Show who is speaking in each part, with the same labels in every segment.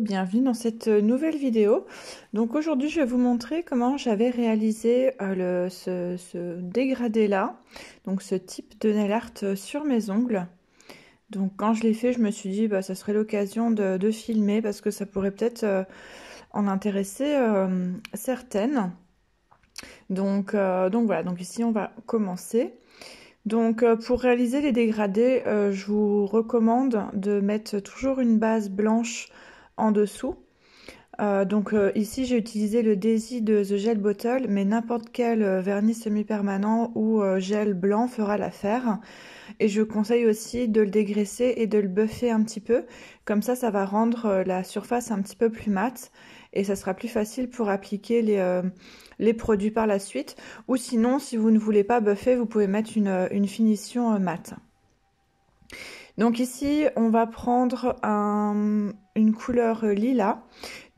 Speaker 1: bienvenue dans cette nouvelle vidéo. Donc aujourd'hui je vais vous montrer comment j'avais réalisé ce dégradé là, donc ce type de nail art sur mes ongles. Donc quand je l'ai fait, je me suis dit ça serait l'occasion de filmer parce que ça pourrait peut-être en intéresser certaines. Donc voilà, donc ici on va commencer. Donc pour réaliser les dégradés, je vous recommande de mettre toujours une base blanche en dessous. Ici j'ai utilisé le Daisy de The Gel Bottle, mais n'importe quel vernis semi-permanent ou gel blanc fera l'affaire. Et je conseille aussi de le dégraisser et de le buffer un petit peu, comme ça va rendre la surface un petit peu plus mate et ça sera plus facile pour appliquer les produits par la suite. Ou sinon, si vous ne voulez pas buffer, vous pouvez mettre une finition mate. Donc ici, on va prendre une couleur lilas.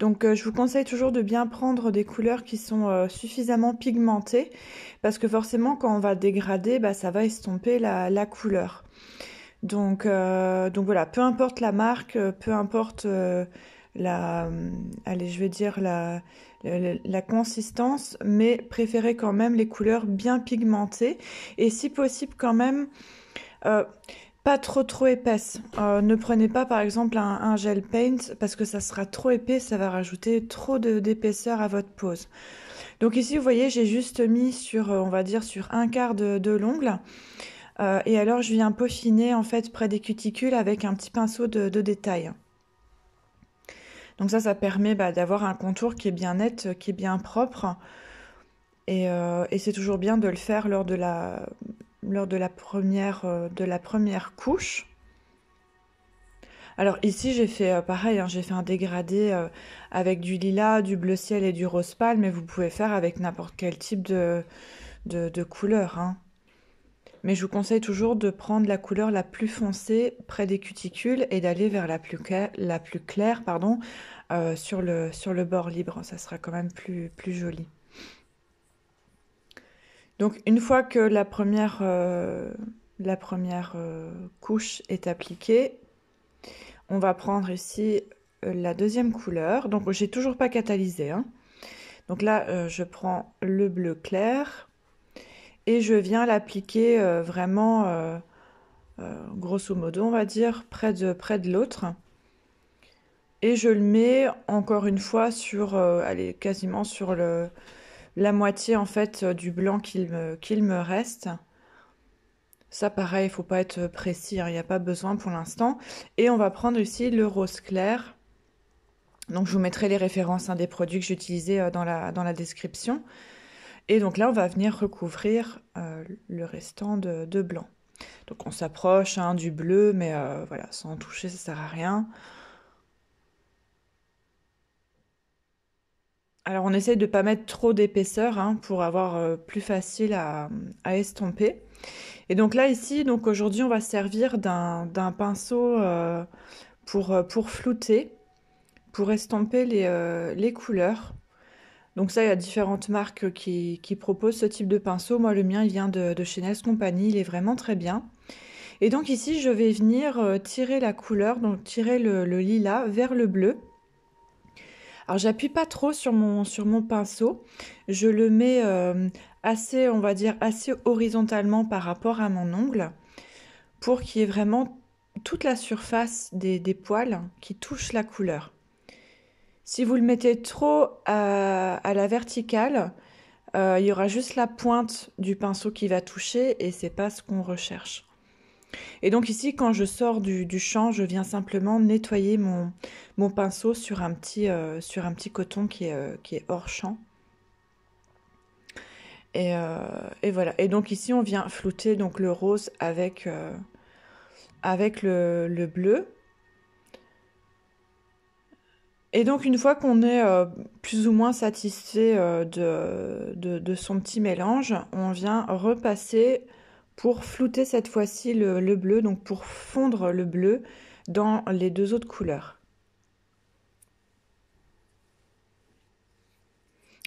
Speaker 1: Donc je vous conseille toujours de bien prendre des couleurs qui sont suffisamment pigmentées parce que forcément quand on va dégrader, ça va estomper la couleur. Donc voilà, peu importe la marque, peu importe la consistance, mais préférez quand même les couleurs bien pigmentées et si possible quand même pas trop épaisse. Ne prenez pas par exemple un gel paint parce que ça sera trop épais, ça va rajouter trop d'épaisseur à votre pose. Donc ici vous voyez j'ai juste mis sur on va dire sur un quart de l'ongle et alors je viens peaufiner en fait près des cuticules avec un petit pinceau de détail. Donc ça permet d'avoir un contour qui est bien net, qui est bien propre et c'est toujours bien de le faire lors de la première couche. Alors ici j'ai fait pareil, j'ai fait un dégradé avec du lilas, du bleu ciel et du rose pâle, mais vous pouvez faire avec n'importe quel type de couleur. Mais je vous conseille toujours de prendre la couleur la plus foncée près des cuticules et d'aller vers la plus claire sur le bord libre, ça sera quand même plus joli. Donc une fois que la première couche est appliquée, on va prendre ici la deuxième couleur. Donc j'ai toujours pas catalysé. Donc là je prends le bleu clair et je viens l'appliquer vraiment grosso modo on va dire près de l'autre. Et je le mets encore une fois sur quasiment sur la moitié en fait du blanc qu'il me reste. Ça pareil, il faut pas être précis, il n'y a pas besoin pour l'instant. Et on va prendre ici le rose clair. Donc je vous mettrai les références des produits que j'ai utilisés dans la description. Et donc là on va venir recouvrir le restant de blanc. Donc on s'approche du bleu, mais voilà, sans toucher ça sert à rien. Alors on essaye de ne pas mettre trop d'épaisseur pour avoir plus facile à estomper. Et donc là ici, donc aujourd'hui on va servir d'un pinceau pour flouter, pour estomper les couleurs. Donc ça il y a différentes marques qui proposent ce type de pinceau. Moi le mien il vient de chez Nails Company, il est vraiment très bien. Et donc ici je vais venir tirer la couleur, donc tirer le lilas vers le bleu. Alors j'appuie pas trop sur mon pinceau, je le mets assez, on va dire, assez horizontalement par rapport à mon ongle pour qu'il y ait vraiment toute la surface des poils qui touche la couleur. Si vous le mettez trop à la verticale, il y aura juste la pointe du pinceau qui va toucher et c'est pas ce qu'on recherche. Et donc ici, quand je sors du champ, je viens simplement nettoyer mon pinceau sur un petit coton qui est hors champ. Et voilà. Et donc ici, on vient flouter donc le rose avec le bleu. Et donc une fois qu'on est plus ou moins satisfait de son petit mélange, on vient repasser pour flouter cette fois-ci le bleu, donc pour fondre le bleu dans les deux autres couleurs.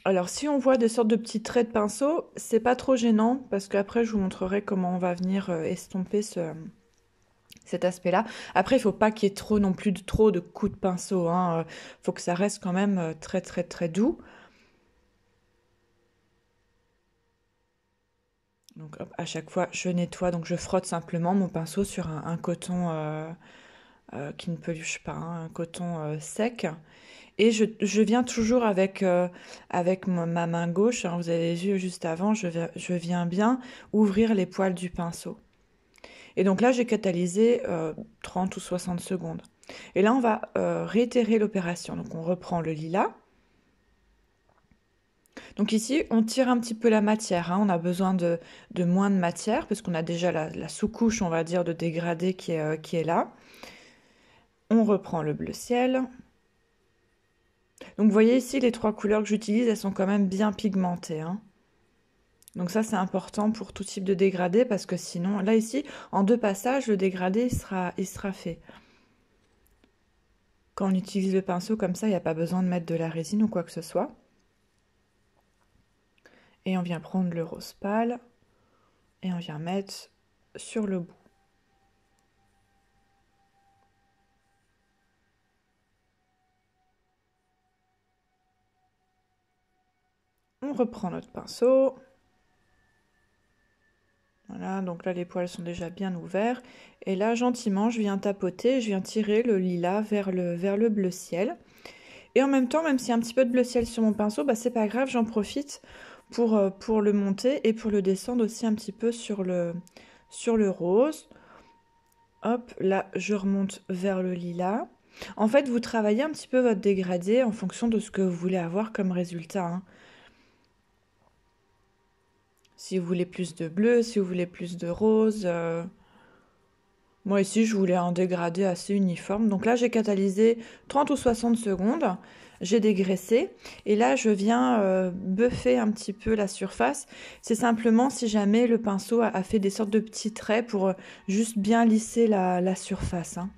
Speaker 1: Alors si on voit des sortes de petits traits de pinceau, c'est pas trop gênant parce qu'après je vous montrerai comment on va venir estomper cet aspect-là. Après, il faut pas qu'il y ait trop non plus trop de coups de pinceau, hein. Faut que ça reste quand même très très très doux. Donc hop, à chaque fois, je nettoie, donc je frotte simplement mon pinceau sur un coton qui ne peluche pas, hein, un coton sec. Et je viens toujours avec ma main gauche, hein, vous avez vu juste avant, je viens bien ouvrir les poils du pinceau. Et donc là, j'ai catalysé 30 ou 60 secondes. Et là, on va réitérer l'opération. Donc on reprend le lilas. Donc ici, on tire un petit peu la matière, hein. On a besoin de moins de matière, parce qu'on a déjà la sous-couche, on va dire, de dégradé qui est là. On reprend le bleu ciel. Donc vous voyez ici, les trois couleurs que j'utilise, elles sont quand même bien pigmentées, hein. Donc ça, c'est important pour tout type de dégradé, parce que sinon, là ici, en 2 passages, le dégradé il sera fait. Quand on utilise le pinceau comme ça, il n'y a pas besoin de mettre de la résine ou quoi que ce soit. Et on vient prendre le rose pâle et on vient mettre sur le bout. On reprend notre pinceau. Voilà, donc là les poils sont déjà bien ouverts. Et là, gentiment, je viens tapoter, je viens tirer le lilas vers le bleu ciel. Et en même temps, même s'il y a un petit peu de bleu ciel sur mon pinceau, bah, c'est pas grave, j'en profite pour le monter et pour le descendre aussi un petit peu sur le rose. Hop, là, je remonte vers le lilas. En fait, vous travaillez un petit peu votre dégradé en fonction de ce que vous voulez avoir comme résultat, hein. Si vous voulez plus de bleu, si vous voulez plus de rose. Moi ici, je voulais un dégradé assez uniforme. Donc là, j'ai catalysé 30 ou 60 secondes. J'ai dégraissé. Et là, je viens buffer un petit peu la surface. C'est simplement si jamais le pinceau a fait des sortes de petits traits pour juste bien lisser la surface, hein.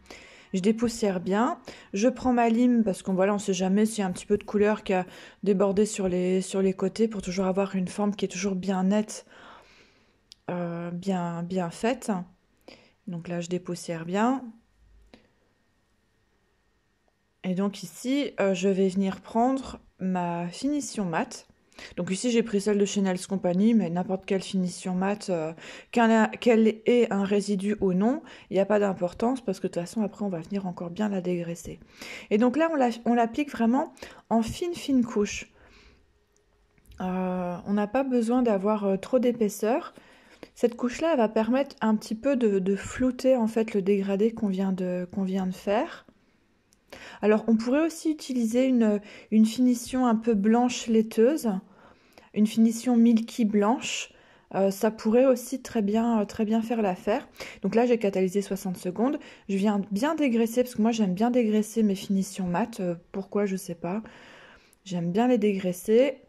Speaker 1: Je dépoussière bien. Je prends ma lime parce qu'on voilà, on sait jamais s'il y a un petit peu de couleur qui a débordé sur les côtés pour toujours avoir une forme qui est toujours bien nette, bien faite. Donc là, je dépoussière bien. Et donc ici, je vais venir prendre ma finition mat. Donc ici, j'ai pris celle de chez Nails Company, mais n'importe quelle finition mat, qu'elle ait un résidu ou non, il n'y a pas d'importance parce que de toute façon, après, on va venir encore bien la dégraisser. Et donc là, on l'applique vraiment en fine couche. On n'a pas besoin d'avoir trop d'épaisseur. Cette couche-là, elle va permettre un petit peu de flouter en fait le dégradé qu'on vient de faire. Alors, on pourrait aussi utiliser une finition un peu blanche laiteuse, une finition milky blanche. Ça pourrait aussi très bien faire l'affaire. Donc là, j'ai catalysé 60 secondes. Je viens bien dégraisser, parce que moi, j'aime bien dégraisser mes finitions mat. Pourquoi, je sais pas. J'aime bien les dégraisser.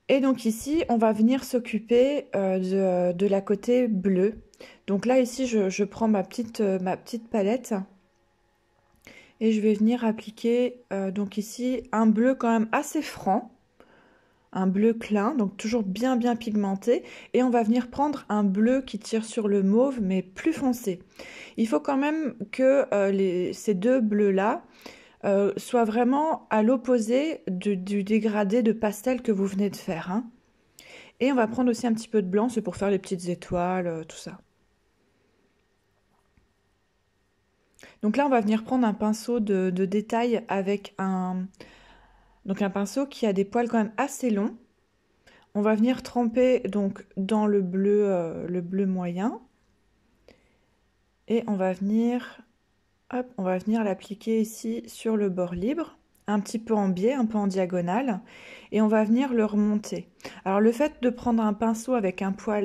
Speaker 1: Et donc ici, on va venir s'occuper de la côté bleue. Donc là, ici, je prends ma petite palette. Et je vais venir appliquer, donc ici, un bleu quand même assez franc. Un bleu clin, donc toujours bien pigmenté. Et on va venir prendre un bleu qui tire sur le mauve, mais plus foncé. Il faut quand même que ces deux bleus-là soient vraiment à l'opposé du dégradé de pastel que vous venez de faire, hein. Et on va prendre aussi un petit peu de blanc, c'est pour faire les petites étoiles, tout ça. Donc là, on va venir prendre un pinceau de détail avec un pinceau qui a des poils quand même assez longs. On va venir tremper donc dans le bleu moyen. Et on va venir l'appliquer ici sur le bord libre, un petit peu en biais, un peu en diagonale, et on va venir le remonter. Alors le fait de prendre un pinceau avec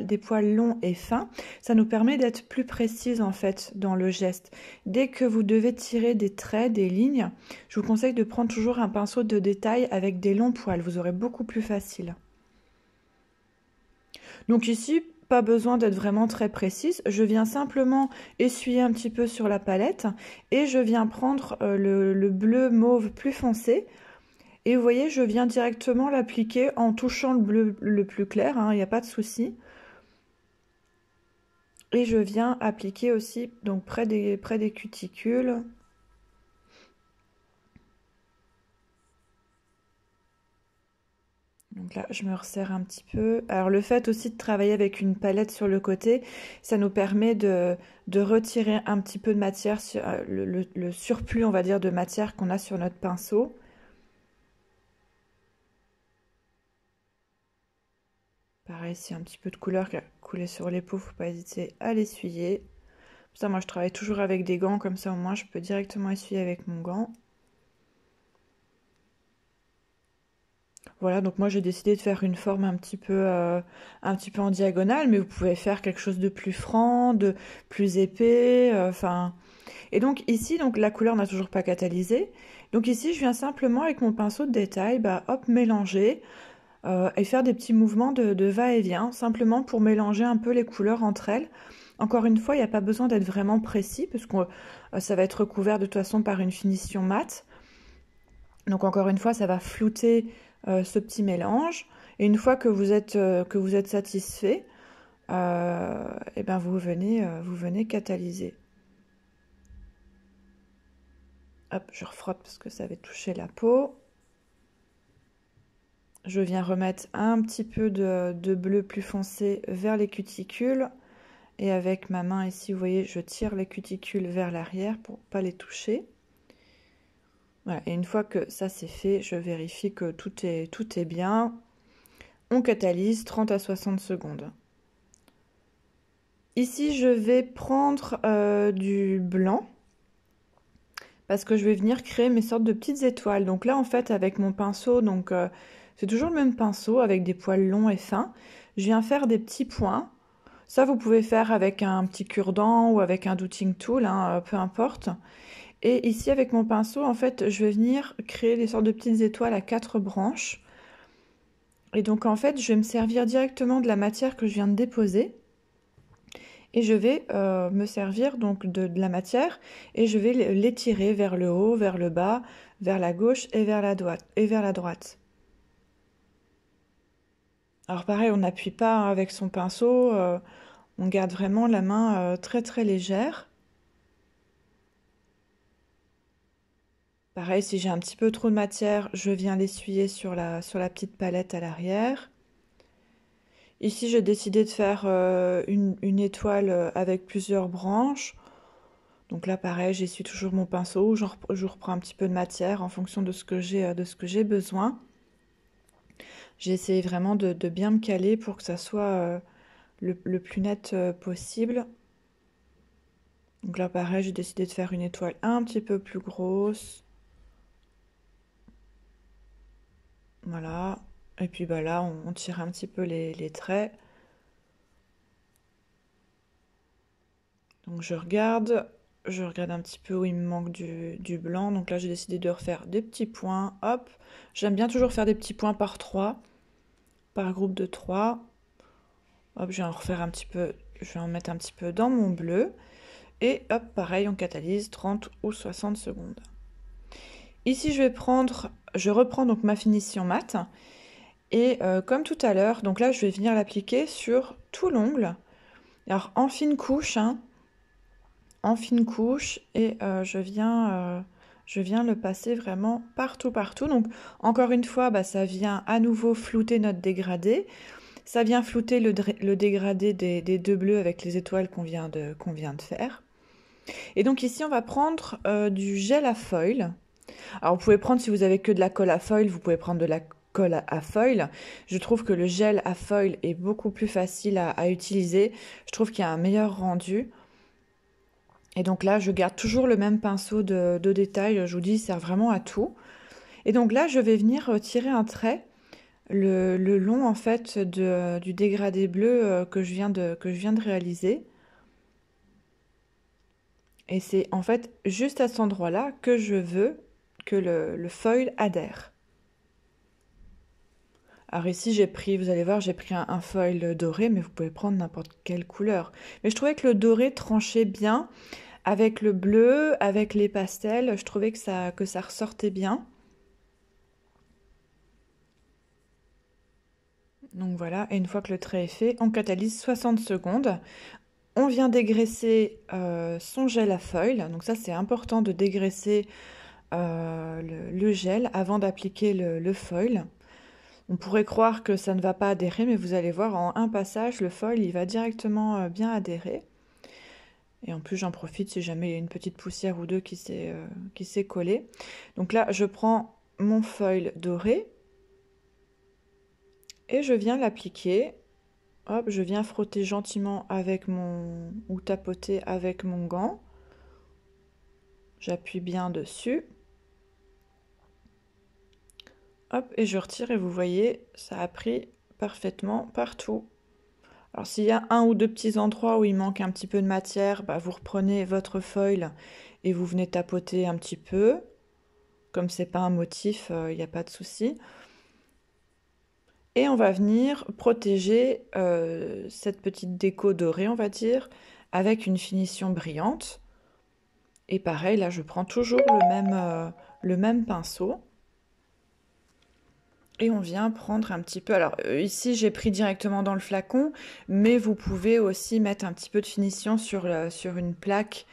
Speaker 1: des poils longs et fins, ça nous permet d'être plus précise en fait dans le geste. Dès que vous devez tirer des traits, des lignes, je vous conseille de prendre toujours un pinceau de détail avec des longs poils, vous aurez beaucoup plus facile. Donc ici, pas besoin d'être vraiment très précise, je viens simplement essuyer un petit peu sur la palette et je viens prendre le bleu mauve plus foncé et vous voyez, je viens directement l'appliquer en touchant le bleu le plus clair, hein, il n'y a pas de souci. Et je viens appliquer aussi donc près des cuticules. Donc là, je me resserre un petit peu. Alors le fait aussi de travailler avec une palette sur le côté, ça nous permet de retirer un petit peu de matière, sur, le surplus, on va dire, de matière qu'on a sur notre pinceau. Pareil, s'il y a un petit peu de couleur qui a coulé sur les peaux, faut pas hésiter à l'essuyer. Ça, moi, je travaille toujours avec des gants, comme ça au moins je peux directement essuyer avec mon gant. Voilà, donc moi j'ai décidé de faire une forme un petit peu en diagonale, mais vous pouvez faire quelque chose de plus franc, de plus épais, enfin. Et donc ici, donc la couleur n'a toujours pas catalysé. Donc ici, je viens simplement avec mon pinceau de détail, bah hop, mélanger et faire des petits mouvements de va-et-vient, simplement pour mélanger un peu les couleurs entre elles. Encore une fois, il n'y a pas besoin d'être vraiment précis, parce que ça va être recouvert de toute façon par une finition mate. Donc encore une fois, ça va flouter ce petit mélange. Et une fois que vous êtes satisfait, et ben vous venez catalyser. Hop, je refrotte parce que ça avait touché la peau. Je viens remettre un petit peu de bleu plus foncé vers les cuticules. Et avec ma main ici, vous voyez, je tire les cuticules vers l'arrière pour ne pas les toucher. Voilà, et une fois que ça c'est fait, je vérifie que tout est bien. On catalyse 30 à 60 secondes. Ici, je vais prendre du blanc parce que je vais venir créer mes sortes de petites étoiles. Donc là, en fait, avec mon pinceau, donc c'est toujours le même pinceau avec des poils longs et fins. Je viens faire des petits points. Ça, vous pouvez faire avec un petit cure-dent ou avec un dotting tool, hein, peu importe. Et ici, avec mon pinceau, en fait, je vais venir créer des sortes de petites étoiles à 4 branches. Et donc, en fait, je vais me servir directement de la matière que je viens de déposer. Et je vais me servir donc de la matière et je vais l'étirer vers le haut, vers le bas, vers la gauche et vers la droite. Alors pareil, on n'appuie pas avec son pinceau, on garde vraiment la main très très légère. Pareil, si j'ai un petit peu trop de matière, je viens l'essuyer sur la petite palette à l'arrière. Ici, j'ai décidé de faire une étoile avec plusieurs branches. Donc là, pareil, j'essuie toujours mon pinceau, je reprends un petit peu de matière en fonction de ce que j'ai besoin. J'essaie vraiment de bien me caler pour que ça soit le plus net possible. Donc là, pareil, j'ai décidé de faire une étoile un petit peu plus grosse. Voilà. Et puis bah là, on tire un petit peu les traits. Donc je regarde un petit peu où il me manque du blanc. Donc là, j'ai décidé de refaire des petits points. Hop. J'aime bien toujours faire des petits points par 3, par groupe de 3. Hop, je vais en refaire un petit peu. Je vais en mettre un petit peu dans mon bleu. Et hop, pareil, on catalyse 30 ou 60 secondes. Ici, je reprends donc ma finition mat. Et comme tout à l'heure, donc là, je vais venir l'appliquer sur tout l'ongle. Alors, en fine couche, hein, en fine couche. Et je viens le passer vraiment partout, partout. Donc, encore une fois, bah, ça vient à nouveau flouter notre dégradé. Ça vient flouter le dégradé des deux bleus avec les étoiles qu'on vient de faire. Et donc ici, on va prendre du gel à foil. Alors, vous pouvez prendre, si vous avez que de la colle à foil, vous pouvez prendre de la colle à foil. Je trouve que le gel à foil est beaucoup plus facile à utiliser. Je trouve qu'il y a un meilleur rendu. Et donc là, je garde toujours le même pinceau de détail. Je vous dis, il sert vraiment à tout. Et donc là, je vais venir tirer un trait le long en fait du dégradé bleu que je viens de réaliser. Et c'est en fait juste à cet endroit-là que je veux que le foil adhère. Alors ici, vous allez voir, j'ai pris un foil doré, mais vous pouvez prendre n'importe quelle couleur. Mais je trouvais que le doré tranchait bien avec le bleu, avec les pastels. Je trouvais que ça ressortait bien. Donc voilà, et une fois que le trait est fait, on catalyse 60 secondes. On vient dégraisser son gel à foil. Donc ça, c'est important de dégraisser le gel avant d'appliquer le foil. On pourrait croire que ça ne va pas adhérer, mais vous allez voir, en un passage, le foil, il va directement bien adhérer. Et en plus, j'en profite si jamais il y a une petite poussière ou deux qui s'est collée. Donc là, je prends mon foil doré et je viens l'appliquer. Hop, je viens frotter gentiment avec ou tapoter avec mon gant. J'appuie bien dessus. Hop, et je retire et vous voyez, ça a pris parfaitement partout. Alors s'il y a un ou deux petits endroits où il manque un petit peu de matière, bah, vous reprenez votre foil et vous venez tapoter un petit peu. Comme c'est pas un motif, il n'y a pas de souci. Et on va venir protéger cette petite déco dorée, on va dire, avec une finition brillante. Et pareil, là, je prends toujours le même pinceau. Et on vient prendre un petit peu... Alors, ici, j'ai pris directement dans le flacon, mais vous pouvez aussi mettre un petit peu de finition sur une plaque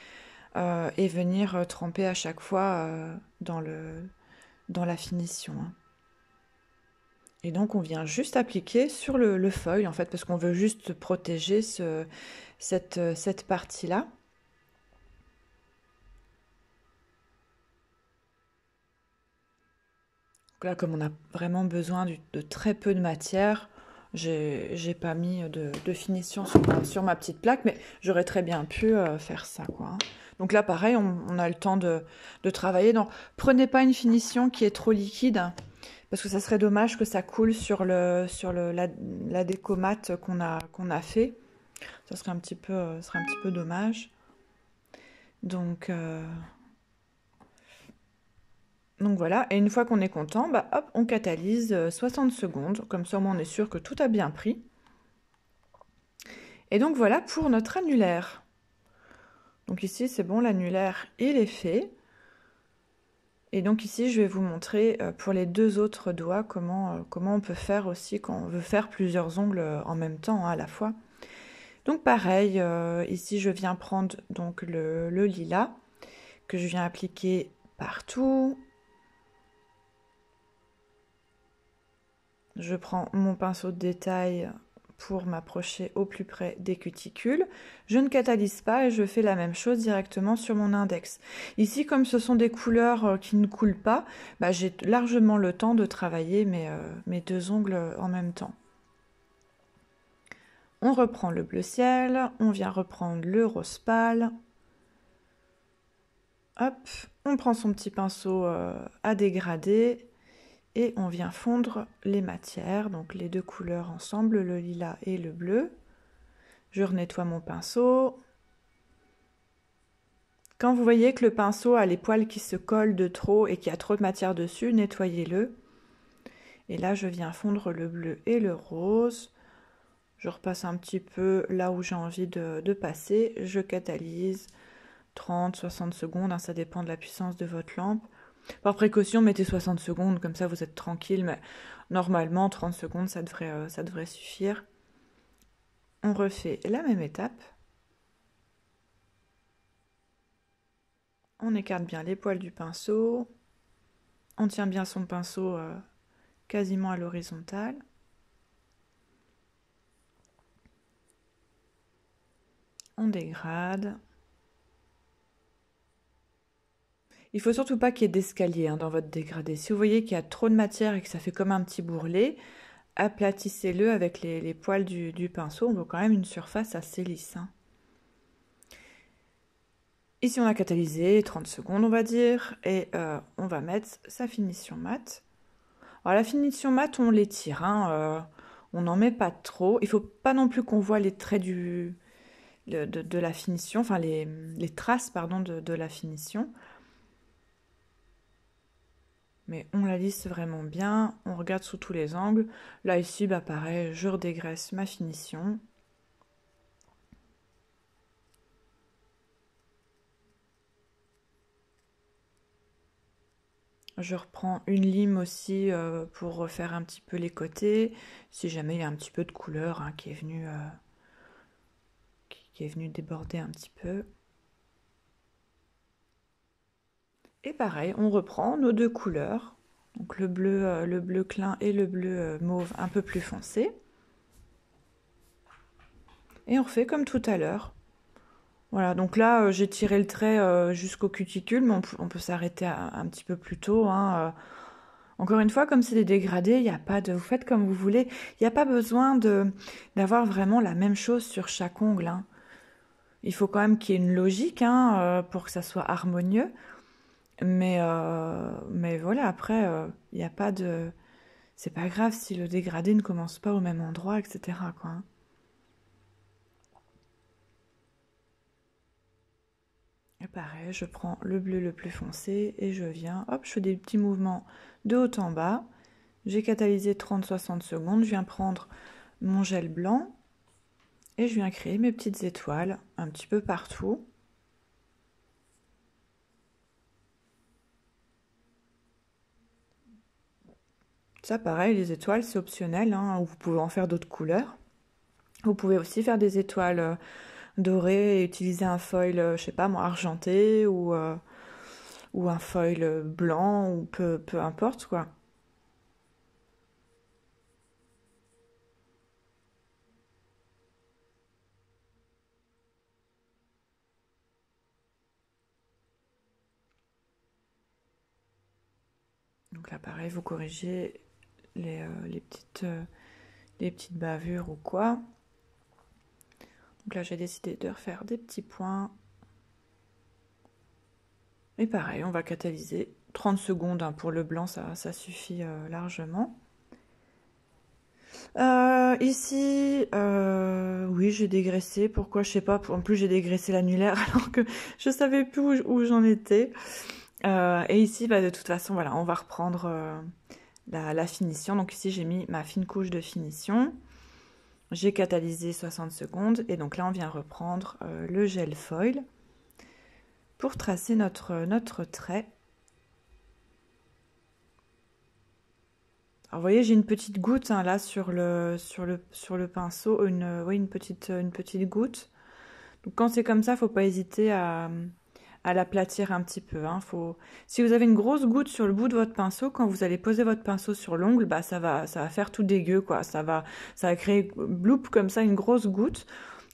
Speaker 1: et venir tremper à chaque fois dans la finition. Hein. Et donc, on vient juste appliquer sur le foil, en fait, parce qu'on veut juste protéger cette partie-là. Là, comme on a vraiment besoin de très peu de matière, j'ai pas mis de finition sur ma petite plaque, mais j'aurais très bien pu faire ça, quoi. Donc là, pareil, on a le temps de travailler. Donc, prenez pas une finition qui est trop liquide, parce que ça serait dommage que ça coule sur la déco mate qu'on a fait. Ça serait un petit peu dommage. Donc voilà, et une fois qu'on est content, bah hop, on catalyse 60 secondes, comme ça au moins on est sûr que tout a bien pris. Et donc voilà pour notre annulaire. Donc ici c'est bon, l'annulaire il est fait. Et donc ici je vais vous montrer pour les deux autres doigts comment on peut faire aussi quand on veut faire plusieurs ongles en même temps, hein, à la fois. Donc pareil, ici je viens prendre donc le lilas que je viens appliquer partout. Je prends mon pinceau de détail pour m'approcher au plus près des cuticules. Je ne catalyse pas et je fais la même chose directement sur mon index. Ici, comme ce sont des couleurs qui ne coulent pas, bah, j'ai largement le temps de travailler mes deux ongles en même temps. On reprend le bleu ciel, on vient reprendre le rose pâle. Hop, on prend son petit pinceau à dégrader. Et on vient fondre les matières, donc les deux couleurs ensemble, le lilas et le bleu. Je renettoie mon pinceau. Quand vous voyez que le pinceau a les poils qui se collent de trop et qu'il y a trop de matière dessus, nettoyez-le. Et là, je viens fondre le bleu et le rose. Je repasse un petit peu là où j'ai envie de passer. Je catalyse 30-60 secondes, hein, ça dépend de la puissance de votre lampe. Par précaution, mettez 60 secondes, comme ça vous êtes tranquille, mais normalement 30 secondes ça devrait suffire. On refait la même étape. On écarte bien les poils du pinceau. On tient bien son pinceau quasiment à l'horizontale. On dégrade. Il faut surtout pas qu'il y ait d'escalier dans votre dégradé. Si vous voyez qu'il y a trop de matière et que ça fait comme un petit bourrelet, aplatissez-le avec les poils du pinceau. On veut quand même une surface assez lisse. Hein. Ici, on a catalysé 30 secondes, on va dire, et on va mettre sa finition mat. Alors, la finition mat, on l'étire, hein, on n'en met pas trop. Il ne faut pas non plus qu'on voit les traits de la finition, enfin les traces, pardon, de la finition. Mais on la lisse vraiment bien, on regarde sous tous les angles. Là, ici, bah pareil, je redégraisse ma finition. Je reprends une lime aussi pour refaire un petit peu les côtés, si jamais il y a un petit peu de couleur hein, qui qui est venu déborder un petit peu. Et pareil, on reprend nos deux couleurs, donc le bleu clin et le bleu mauve un peu plus foncé. Et on refait comme tout à l'heure. Voilà, donc là, j'ai tiré le trait jusqu'au cuticule, mais on peut s'arrêter un petit peu plus tôt, hein. Encore une fois, comme c'est des dégradés, il n'y a pas de... Vous faites comme vous voulez. Il n'y a pas besoin d'avoir vraiment la même chose sur chaque ongle, hein. Il faut quand même qu'il y ait une logique, hein, pour que ça soit harmonieux. Mais voilà, après, il n'y a pas de... C'est pas grave si le dégradé ne commence pas au même endroit, etc., quoi, hein. Et pareil, je prends le bleu le plus foncé et je viens, hop, je fais des petits mouvements de haut en bas. J'ai catalysé 30-60 secondes, je viens prendre mon gel blanc et je viens créer mes petites étoiles un petit peu partout. Ça, pareil, les étoiles, c'est optionnel, hein, vous pouvez en faire d'autres couleurs. Vous pouvez aussi faire des étoiles dorées et utiliser un foil, je sais pas moi, argenté ou un foil blanc ou peu importe quoi. Donc là, pareil, vous corrigez les petites bavures ou quoi. Donc là, j'ai décidé de refaire des petits points. Et pareil, on va catalyser 30 secondes, hein, pour le blanc, ça suffit largement. Ici, oui, j'ai dégraissé. Pourquoi, je sais pas. En plus, j'ai dégraissé l'annulaire alors que je savais plus où j'en étais. Et ici, bah, de toute façon, voilà, on va reprendre la finition. Donc ici, j'ai mis ma fine couche de finition. J'ai catalysé 60 secondes. Et donc là, on vient reprendre le gel foil pour tracer notre trait. Alors, vous voyez, j'ai une petite goutte, hein, là sur le pinceau, oui, une petite goutte. Donc quand c'est comme ça, faut pas hésiter à l'aplatir un petit peu, hein. Si vous avez une grosse goutte sur le bout de votre pinceau, quand vous allez poser votre pinceau sur l'ongle, bah ça va faire tout dégueu, quoi. Ça va créer bloup comme ça, une grosse goutte.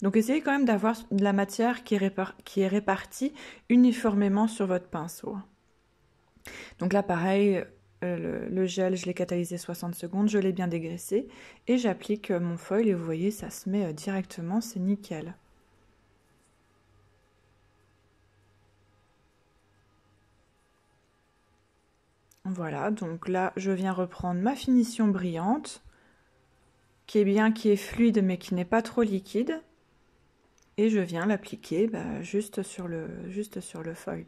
Speaker 1: Donc essayez quand même d'avoir de la matière qui est répartie uniformément sur votre pinceau. Donc là, pareil, le gel, je l'ai catalysé 60 secondes, je l'ai bien dégraissé et j'applique mon foil et vous voyez, ça se met directement, c'est nickel. Voilà, donc là, je viens reprendre ma finition brillante, qui est fluide mais qui n'est pas trop liquide, et je viens l'appliquer juste sur le foil.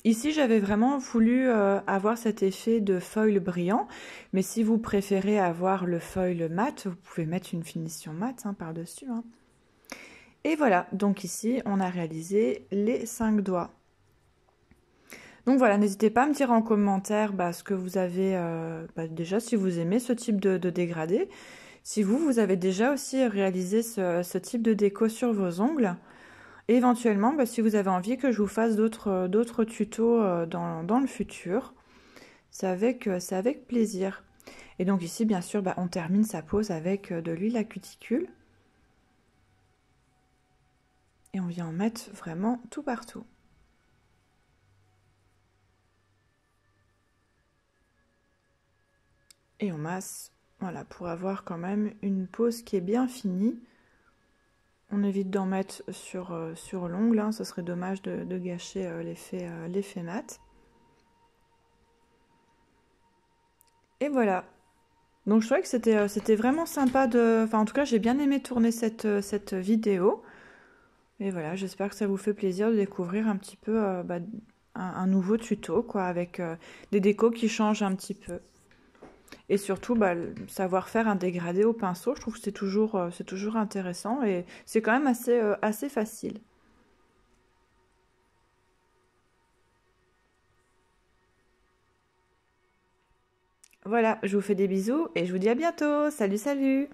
Speaker 1: Ici, j'avais vraiment voulu avoir cet effet de foil brillant, mais si vous préférez avoir le foil mat, vous pouvez mettre une finition mat, hein, par-dessus, hein. Et voilà, donc ici, on a réalisé les 5 doigts. Donc voilà, n'hésitez pas à me dire en commentaire ce que vous avez, déjà si vous aimez ce type de dégradé, si vous avez déjà aussi réalisé ce type de déco sur vos ongles. Et éventuellement, si vous avez envie que je vous fasse d'autres tutos dans le futur, c'est avec plaisir. Et donc ici, bien sûr, on termine sa pose avec de l'huile à cuticule. Et on vient en mettre vraiment tout partout. Et on masse, voilà, pour avoir quand même une pose qui est bien finie. On évite d'en mettre sur l'ongle, hein, ce serait dommage de gâcher l'effet mat. Et voilà. Donc je trouvais que c'était vraiment sympa Enfin, en tout cas, j'ai bien aimé tourner cette vidéo. Et voilà, j'espère que ça vous fait plaisir de découvrir un petit peu un nouveau tuto, quoi, avec des décos qui changent un petit peu. Et surtout, savoir faire un dégradé au pinceau, je trouve que c'est toujours intéressant et c'est quand même assez facile. Voilà, je vous fais des bisous et je vous dis à bientôt. Salut, salut!